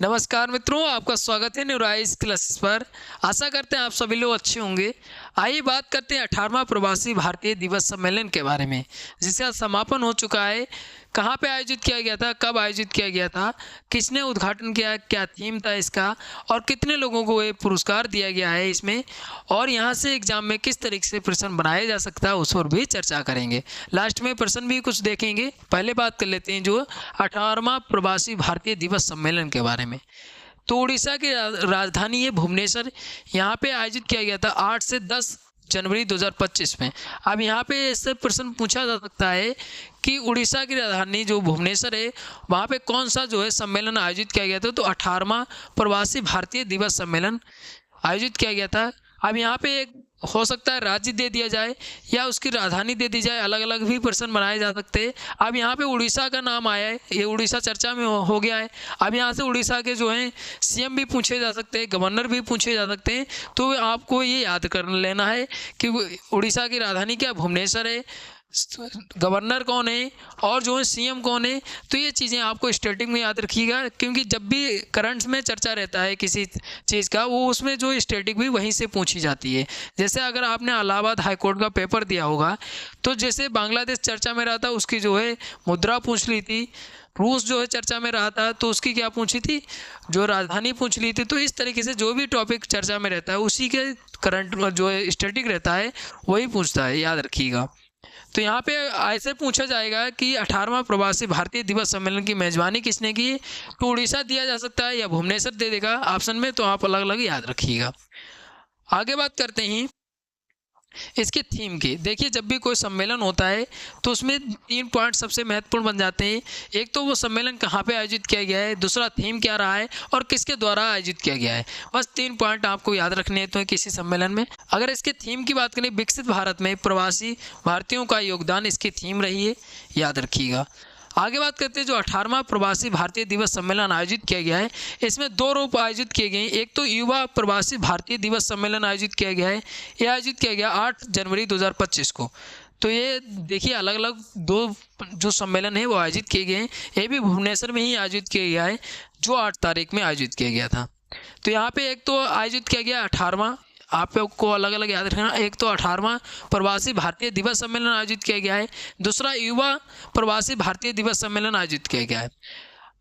नमस्कार मित्रों, आपका स्वागत है न्यूराइज क्लासेस पर। आशा करते हैं आप सभी लोग अच्छे होंगे। आइए बात करते हैं 18वां प्रवासी भारतीय दिवस सम्मेलन के बारे में, जिसका समापन हो चुका है। कहाँ पे आयोजित किया गया था, कब आयोजित किया गया था, किसने उद्घाटन किया, क्या थीम था इसका और कितने लोगों को ये पुरस्कार दिया गया है इसमें, और यहाँ से एग्जाम में किस तरीके से प्रश्न बनाया जा सकता है उस पर भी चर्चा करेंगे। लास्ट में प्रश्न भी कुछ देखेंगे। पहले बात कर लेते हैं जो 18वां प्रवासी भारतीय दिवस सम्मेलन के बारे में। तो उड़ीसा की राजधानी है भुवनेश्वर। यहाँ पे आयोजित किया गया था 8 से 10 जनवरी 2025 में। अब यहाँ पे इससे प्रश्न पूछा जा सकता है कि उड़ीसा की राजधानी जो भुवनेश्वर है, वहाँ पे कौन सा जो है सम्मेलन आयोजित किया गया था। तो 18वां प्रवासी भारतीय दिवस सम्मेलन आयोजित किया गया था। अब यहाँ पे एक हो सकता है राज्य दे दिया जाए या उसकी राजधानी दे दी जाए, अलग अलग भी प्रश्न बनाए जा सकते हैं। अब यहाँ पे उड़ीसा का नाम आया है, ये उड़ीसा चर्चा में हो गया है। अब यहाँ से उड़ीसा के जो हैं सीएम भी पूछे जा सकते हैं, गवर्नर भी पूछे जा सकते हैं। तो आपको ये याद कर लेना है कि उड़ीसा की राजधानी क्या भुवनेश्वर है, गवर्नर कौन है और जो है सीएम कौन है। तो ये चीज़ें आपको स्टैटिक में याद रखिएगा, क्योंकि जब भी करंट्स में चर्चा रहता है किसी चीज़ का, वो उसमें जो स्टैटिक भी वहीं से पूछी जाती है। जैसे अगर आपने इलाहाबाद हाई कोर्ट का पेपर दिया होगा, तो जैसे बांग्लादेश चर्चा में रहा था, उसकी जो है मुद्रा पूछ ली थी। रूस जो है चर्चा में रहा था, तो उसकी क्या पूछी थी, जो राजधानी पूछ ली थी। तो इस तरीके से जो भी टॉपिक चर्चा में रहता है उसी के करंट जो है स्टैटिक रहता है वही पूछता है, याद रखिएगा। तो यहाँ पे ऐसे पूछा जाएगा कि 18वां प्रवासी भारतीय दिवस सम्मेलन की मेजबानी किसने की। तो उड़ीसा दिया जा सकता है या भुवनेश्वर दे देगा ऑप्शन में, तो आप अलग अलग याद रखिएगा। आगे बात करते हैं इसके थीम की। देखिए, जब भी कोई सम्मेलन होता है तो उसमें 3 पॉइंट सबसे महत्वपूर्ण बन जाते हैं। एक तो वो सम्मेलन कहाँ पे आयोजित किया गया है, दूसरा थीम क्या रहा है और किसके द्वारा आयोजित किया गया है। बस 3 पॉइंट आपको याद रखने हैं तो किसी सम्मेलन में। अगर इसके थीम की बात करें, विकसित भारत में प्रवासी भारतीयों का योगदान इसकी थीम रही है, याद रखिएगा। आगे बात करते हैं जो 18वां प्रवासी भारतीय दिवस सम्मेलन आयोजित किया गया है, इसमें 2 रूप आयोजित किए गए हैं। एक तो युवा प्रवासी भारतीय दिवस सम्मेलन आयोजित किया गया है, ये आयोजित किया गया 8 जनवरी 2025 को। तो ये देखिए, अलग अलग 2 जो सम्मेलन है वो आयोजित किए गए हैं। ये भी भुवनेश्वर में ही आयोजित किया गया है, जो 8 तारीख में आयोजित किया गया था। तो यहाँ पे एक तो आयोजित किया गया 18वां, आपको अलग अलग याद रखना। एक तो 18वां प्रवासी भारतीय दिवस सम्मेलन आयोजित किया गया है, दूसरा युवा प्रवासी भारतीय दिवस सम्मेलन आयोजित किया गया है।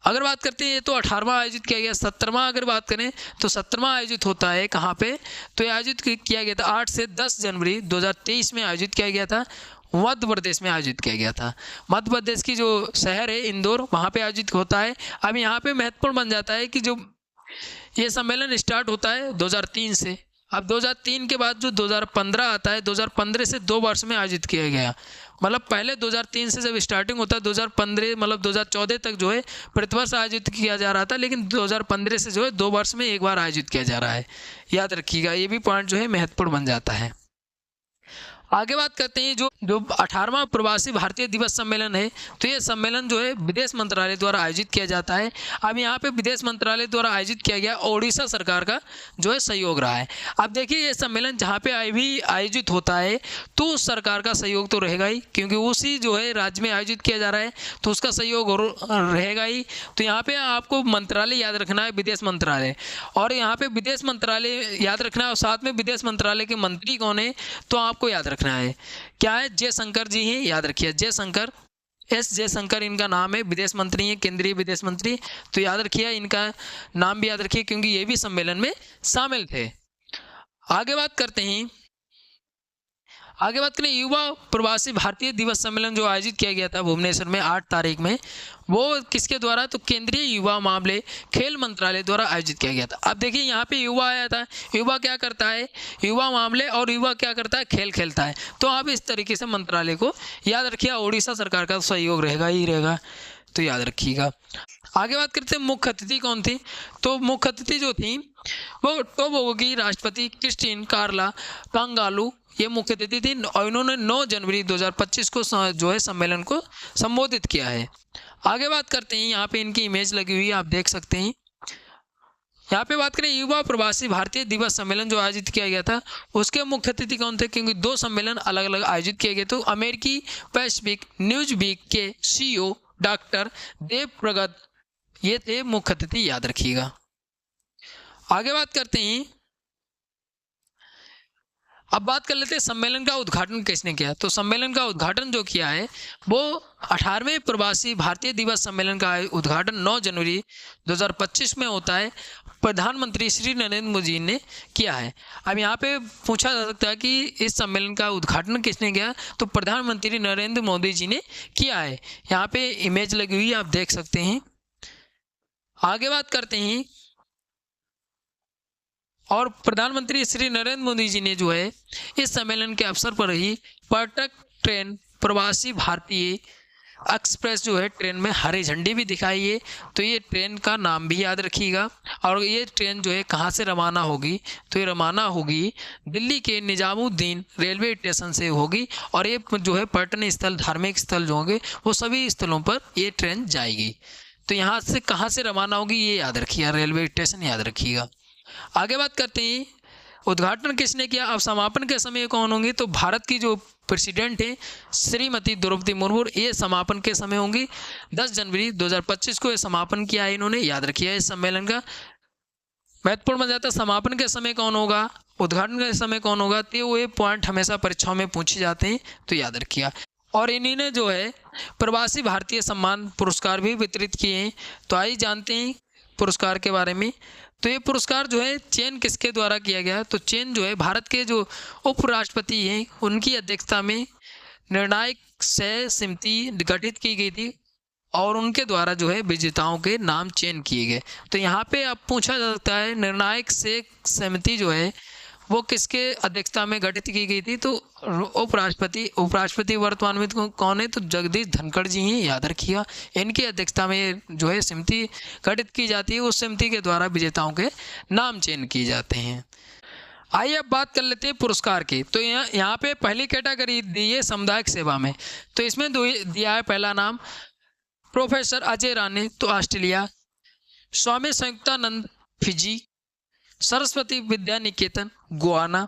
अगर बात करते हैं, ये तो 18वां आयोजित किया गया। 17वां अगर बात करें तो 17वां आयोजित होता है कहाँ पे, तो ये आयोजित किया गया था 8 से 10 जनवरी 2023 में आयोजित किया गया था। मध्य प्रदेश में आयोजित किया गया था। मध्य प्रदेश की जो शहर है इंदौर, वहाँ पे आयोजित होता है। अब यहाँ पे महत्वपूर्ण बन जाता है कि जो ये सम्मेलन स्टार्ट होता है 2003 से। अब 2003 के बाद जो 2015 आता है, 2015 से 2 वर्ष में आयोजित किया गया। मतलब पहले 2003 से जब स्टार्टिंग होता है, 2015 मतलब 2014 तक जो है प्रतिवर्ष आयोजित किया जा रहा था, लेकिन 2015 से जो है 2 वर्ष में एक बार आयोजित किया जा रहा है। याद रखिएगा, ये भी पॉइंट जो है महत्वपूर्ण बन जाता है। आगे बात करते हैं जो 18वां प्रवासी भारतीय दिवस सम्मेलन है, तो ये सम्मेलन जो है विदेश मंत्रालय द्वारा आयोजित किया जाता है। अब यहाँ पे विदेश मंत्रालय द्वारा आयोजित किया गया, ओडिशा सरकार का जो है सहयोग रहा है। अब देखिए, ये सम्मेलन जहाँ पे भी आयोजित होता है तो उस सरकार का सहयोग तो रहेगा ही, क्योंकि उसी जो है राज्य में आयोजित किया जा रहा है, तो उसका सहयोग रहेगा ही। तो यहाँ पे आपको मंत्रालय याद रखना है, विदेश मंत्रालय। और यहाँ पे विदेश मंत्रालय याद रखना है, और साथ में विदेश मंत्रालय के मंत्री कौन है तो आपको याद रखना है। क्या है, जयशंकर जी हैं, याद रखिए, जयशंकर, एस जयशंकर इनका नाम है। विदेश मंत्री हैं, केंद्रीय विदेश मंत्री। तो याद रखिए, इनका नाम भी याद रखिए, क्योंकि ये भी सम्मेलन में शामिल थे। आगे बात करते हैं, युवा प्रवासी भारतीय दिवस सम्मेलन जो आयोजित किया गया था भुवनेश्वर में 8 तारीख में, वो किसके द्वारा, तो केंद्रीय युवा मामले खेल मंत्रालय द्वारा आयोजित किया गया था। अब देखिए, यहाँ पे युवा आया था, युवा क्या करता है, युवा मामले, और युवा क्या करता है, खेल खेलता है। तो आप इस तरीके से मंत्रालय को याद रखिए, ओडिशा सरकार का सहयोग रहेगा ही रहेगा, तो याद रखिएगा। आगे बात करते हैं मुख्य अतिथि कौन थी। तो मुख्य अतिथि जो थी वो टोबोगो की राष्ट्रपति क्रिस्टीन कार्ला पंगालू, ये मुख्य अतिथि थी, और इन्होंने 9 जनवरी 2025 को जो है सम्मेलन को संबोधित किया है। आगे बात करते हैं, यहाँ पे इनकी इमेज लगी हुई है, आप देख सकते हैं। यहाँ पे बात करें युवा प्रवासी भारतीय दिवस सम्मेलन जो आयोजित किया गया था, उसके मुख्य अतिथि कौन थे, क्योंकि 2 सम्मेलन अलग अलग आयोजित किए गए। तो अमेरिकी पैसिफिक न्यूज वीक के CEO डॉक्टर देव प्रगत ये थे मुख्य अतिथि, याद रखिएगा। आगे बात करते हैं, अब बात कर लेते हैं सम्मेलन का उद्घाटन किसने किया। तो सम्मेलन का उद्घाटन जो किया है वो 18वें प्रवासी भारतीय दिवस सम्मेलन का उद्घाटन 9 जनवरी 2025 में होता है। प्रधानमंत्री श्री नरेंद्र मोदी जी ने किया है। अब यहाँ पे पूछा जा सकता है कि इस सम्मेलन का उद्घाटन किसने किया, तो प्रधानमंत्री नरेंद्र मोदी जी ने किया है। यहाँ पे इमेज लगी हुई है, आप देख सकते हैं। आगे बात करते हैं, और प्रधानमंत्री श्री नरेंद्र मोदी जी ने जो है इस सम्मेलन के अवसर पर ही पर्यटक ट्रेन प्रवासी भारतीय एक्सप्रेस जो है ट्रेन में हरी झंडी भी दिखाई है। तो ये ट्रेन का नाम भी याद रखिएगा। और ये ट्रेन जो है कहाँ से रवाना होगी, तो ये रवाना होगी दिल्ली के निजामुद्दीन रेलवे स्टेशन से होगी। और ये जो है पर्यटन स्थल, धार्मिक स्थल जो होंगे वो सभी स्थलों पर ये ट्रेन जाएगी। तो यहाँ से कहाँ से रवाना होगी ये याद रखिएगा, रेलवे स्टेशन याद रखिएगा। आगे बात करते हैं उद्घाटन किसने किया। अब समापन के समय कौन होंगे, तो भारत की जो प्रेसिडेंट है श्रीमती द्रौपदी मुर्मू, ये समापन के समय होंगी। 10 जनवरी 2025 को ये समापन किया है इन्होंने, याद रखिए। इस सम्मेलन का महत्वपूर्ण बन जाता है समापन के समय कौन होगा, उद्घाटन के समय कौन होगा, तो ये पॉइंट हमेशा परीक्षाओं में पूछे जाते हैं, तो याद रखिएगा। और इन्हीं ने जो है प्रवासी भारतीय सम्मान पुरस्कार भी वितरित किए हैं। तो आइए जानते हैं पुरस्कार के बारे में। तो ये पुरस्कार जो है चयन किसके द्वारा किया गया, तो चयन जो है भारत के जो उपराष्ट्रपति हैं उनकी अध्यक्षता में निर्णायक सह समिति गठित की गई थी और उनके द्वारा जो है विजेताओं के नाम चयन किए गए। तो यहाँ पे अब पूछा जा सकता है निर्णायक सह समिति जो है वो किसके अध्यक्षता में गठित की गई थी, तो उपराष्ट्रपति वर्तमान में कौन है, तो जगदीश धनखड़ जी हैं, याद रखिएगा। इनकी अध्यक्षता में जो है समिति गठित की जाती है, उस समिति के द्वारा विजेताओं के नाम चयन किए जाते हैं। आइए अब बात कर लेते हैं पुरस्कार की। तो यहाँ पे पहली कैटेगरी दी है सामुदायिक सेवा में। तो इसमें दिया है पहला नाम प्रोफेसर अजय राणे, तो ऑस्ट्रेलिया। स्वामी संयुक्तानंद, फिजी। सरस्वती विद्या निकेतन, गुआना।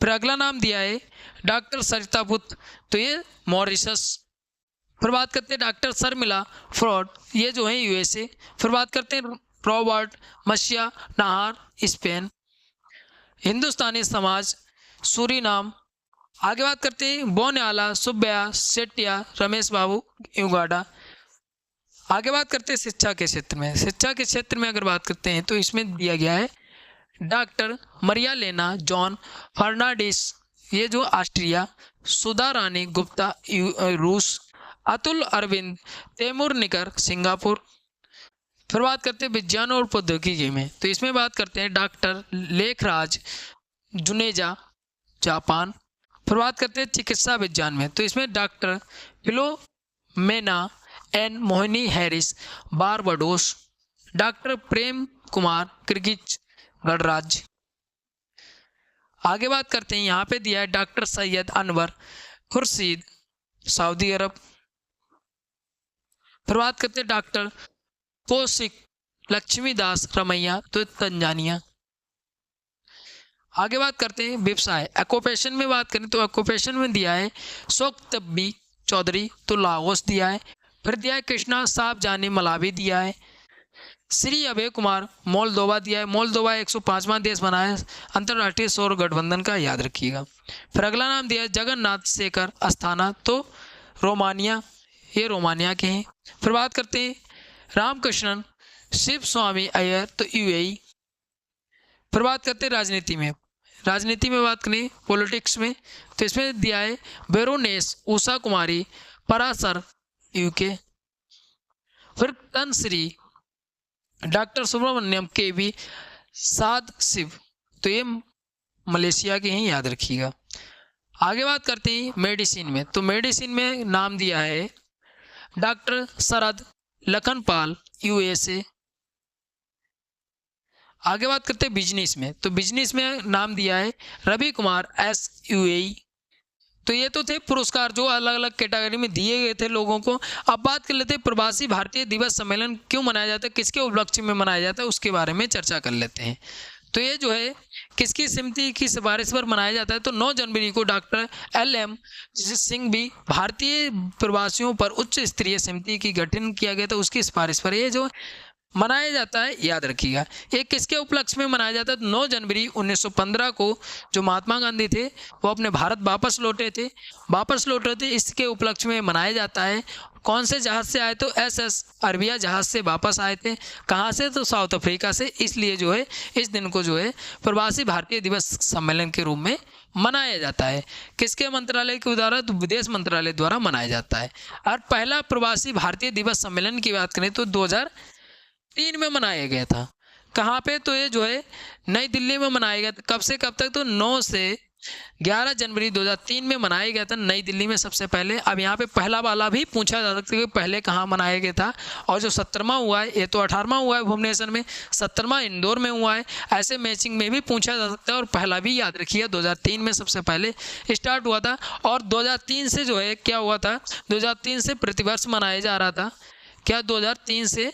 फिर अगला नाम दिया है डॉक्टर सरिता बुद्ध, तो ये मॉरिशस। फिर बात करते हैं डॉक्टर शर्मिला फ्रॉड, ये जो है यूएसए। फिर बात करते हैं रॉबर्ट मशिया नाहार, स्पेन। हिंदुस्तानी समाज, सूरीनाम। आगे बात करते हैं बोन्याला सुब्बैया सेठिया रमेश बाबू, युगांडा। आगे बात करते हैं शिक्षा के क्षेत्र में। शिक्षा के क्षेत्र में अगर बात करते हैं तो इसमें दिया गया है डॉक्टर मरिया लेना जॉन फर्नांडिस, ये जो ऑस्ट्रिया। सुधा रानी गुप्ता, रूस। अतुल अरविंद तेमुरनिकर, सिंगापुर। फिर बात करते हैं विज्ञान और प्रौद्योगिकी में। तो इसमें बात करते हैं डॉक्टर लेखराज जुनेजा, जापान। फिर बात करते हैं चिकित्सा विज्ञान में। तो इसमें doctor Philomena N Mohini Harris, Barbados. Doctor Prem Kumar, Kyrgyz गणराज्य। आगे बात करते हैं, यहाँ पे दिया है doctor Syed Anwar Khurshid, Saudi Arab. फिर बात करते हैं डॉक्टर कौशिक लक्ष्मीदास रमैया, तो तंजानिया। आगे बात करते हैं व्यवसाय एक्यूपेशन में बात करें तो एक्यूपेशन में दिया है सोक्तब्बी चौधरी, तो लागोस दिया है। फिर दिया है कृष्णा साहब जानी, मलावी दिया है। श्री अभय कुमार, मोल्दोवा दिया है। मोल्दोवा 105वां देश बना है अंतर्राष्ट्रीय सौर गठबंधन का, याद रखिएगा। फिर अगला नाम दिया है जगन्नाथ शेखर अस्थाना, तो रोमानिया, ये रोमानिया के हैं। फिर बात करते हैं रामकृष्णन शिव स्वामी अय्यर, तो यूएई। फिर बात करते हैं राजनीति में। राजनीति में बात करें पॉलिटिक्स में, तो इसमें दिया है बेरोनेस उषा कुमारी परासर, यूके। फिर तनश्री डॉक्टर सुब्रमण्यम के वी साध शिव, तो ये मलेशिया के हैं, याद रखिएगा। आगे बात करते हैं मेडिसिन में। तो मेडिसिन में नाम दिया है डॉक्टर शरद लखनपाल, यूएसए। आगे बात करते हैं बिजनेस में। तो बिजनेस में नाम दिया है रवि कुमार एस, यूएई। तो ये तो थे पुरस्कार जो अलग अलग कैटेगरी में दिए गए थे लोगों को। अब बात कर लेते हैं प्रवासी भारतीय दिवस सम्मेलन क्यों मनाया जाता है, किसके उपलक्ष्य में मनाया जाता है, उसके बारे में चर्चा कर लेते हैं। तो ये जो है किसकी समिति की सिफारिश पर मनाया जाता है, तो 9 जनवरी को डॉक्टर LM सिंह भी भारतीय प्रवासियों पर उच्च स्तरीय समिति की गठन किया गया था, उसकी सिफारिश पर ये जो मनाया जाता है, याद रखिएगा। ये किसके उपलक्ष्य में मनाया जाता है? 9 जनवरी 1915 को जो महात्मा गांधी थे वो अपने भारत वापस लौटे थे, इसके उपलक्ष्य में मनाया जाता है। कौन से जहाज़ से आए? तो SS अरबिया जहाज़ से वापस आए थे। कहाँ से? तो साउथ अफ्रीका से। इसलिए जो है इस दिन को जो है प्रवासी भारतीय दिवस सम्मेलन के रूप में मनाया जाता है। किसके मंत्रालय के द्वारा? तो विदेश मंत्रालय द्वारा मनाया जाता है। और पहला प्रवासी भारतीय दिवस सम्मेलन की बात करें तो 2003 में मनाया गया था। कहाँ पे? तो ये जो है नई दिल्ली में मनाया गया था। कब से कब तक? तो 9 से 11 जनवरी 2003 में मनाया गया था नई दिल्ली में सबसे पहले। अब यहाँ पे पहला वाला भी पूछा जा सकता है कि पहले कहाँ मनाया गया था। और जो 17वां हुआ है, ये तो 18वां हुआ है भुवनेश्वर में, 17वां इंदौर में हुआ है। ऐसे मैचिंग में भी पूछा जा सकता है। और पहला भी याद रखिए 2003 में सबसे पहले स्टार्ट हुआ था। और 2003 से जो है क्या हुआ था? 2003 से प्रतिवर्ष मनाया जा रहा था। क्या? 2003 से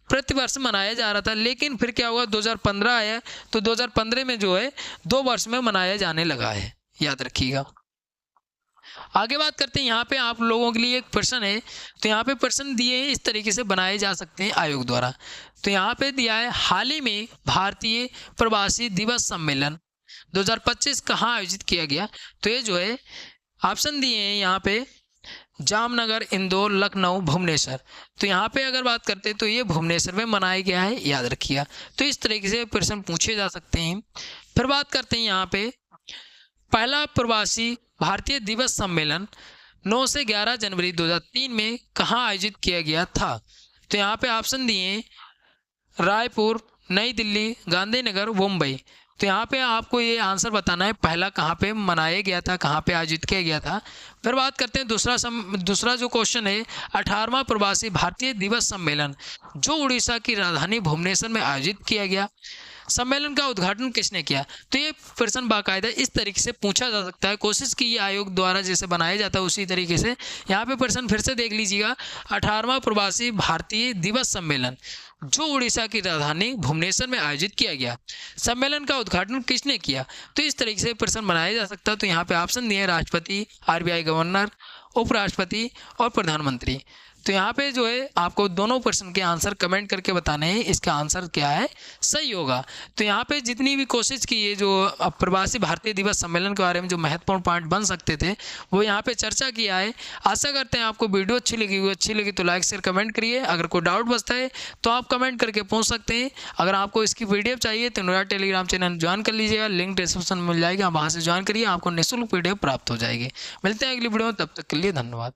प्रतिवर्ष मनाया जा रहा था। लेकिन फिर क्या हुआ? 2015 आया, तो 2015 में जो है 2 वर्ष में मनाया जाने लगा है, याद रखिएगा। आगे बात करते हैं। यहाँ पे आप लोगों के लिए एक प्रश्न है, तो यहाँ पे प्रश्न दिए हैं इस तरीके से बनाए जा सकते हैं आयोग द्वारा। तो यहाँ पे दिया है हाल ही में भारतीय प्रवासी दिवस सम्मेलन 2025 कहाँ आयोजित किया गया? तो ये जो है ऑप्शन दिए हैं यहाँ पे जामनगर, इंदौर, लखनऊ, भुवनेश्वर। तो यहाँ पे अगर बात करते हैं तो ये भुवनेश्वर में मनाया गया है, याद रखिएगा। तो इस तरीके से प्रश्न पूछे जा सकते हैं। फिर बात करते हैं यहाँ पे पहला प्रवासी भारतीय दिवस सम्मेलन 9 से 11 जनवरी 2003 में कहाँ आयोजित किया गया था? तो यहाँ पे ऑप्शन दिए रायपुर, नई दिल्ली, गांधीनगर, मुंबई। तो यहाँ पे आपको ये आंसर बताना है पहला कहाँ पे मनाया गया था, कहाँ पे आयोजित किया गया था। फिर बात करते हैं दूसरा जो क्वेश्चन है 18वां प्रवासी भारतीय दिवस सम्मेलन जो उड़ीसा की राजधानी भुवनेश्वर में आयोजित किया गया, सम्मेलन का उद्घाटन किसने किया? तो ये प्रश्न बाकायदा इस तरीके से पूछा जा सकता है। कोशिश की आयोग द्वारा जैसे बनाया जाता है उसी तरीके से यहाँ पे प्रश्न फिर से देख लीजिएगा। 18वां प्रवासी भारतीय दिवस सम्मेलन जो उड़ीसा की राजधानी भुवनेश्वर में आयोजित किया गया, सम्मेलन का उद्घाटन किसने किया? तो इस तरीके से प्रश्न बनाया जा सकता है। तो यहाँ पे ऑप्शन दिए राष्ट्रपति, RBI गवर्नर, उपराष्ट्रपति और प्रधानमंत्री। तो यहाँ पे जो है आपको दोनों प्रश्न के आंसर कमेंट करके बताने हैं, इसका आंसर क्या है सही होगा। तो यहाँ पे जितनी भी कोशिश की है जो प्रवासी भारतीय दिवस सम्मेलन के बारे में जो महत्वपूर्ण पॉइंट बन सकते थे वो यहाँ पे चर्चा किया है। आशा करते हैं आपको वीडियो अच्छी लगी तो लाइक शेयर कमेंट करिए। अगर कोई डाउट बचता है तो आप कमेंट करके पूछ सकते हैं। अगर आपको इसकी PDF चाहिए तो मेरा टेलीग्राम चैनल ज्वाइन कर लीजिएगा, लिंक डिस्क्रिप्शन में मिल जाएगा, आप वहाँ से ज्वाइन करिए, आपको निःशुल्क PDF प्राप्त हो जाएगी। मिलते हैं अगली वीडियो में, तब तक के लिए धन्यवाद।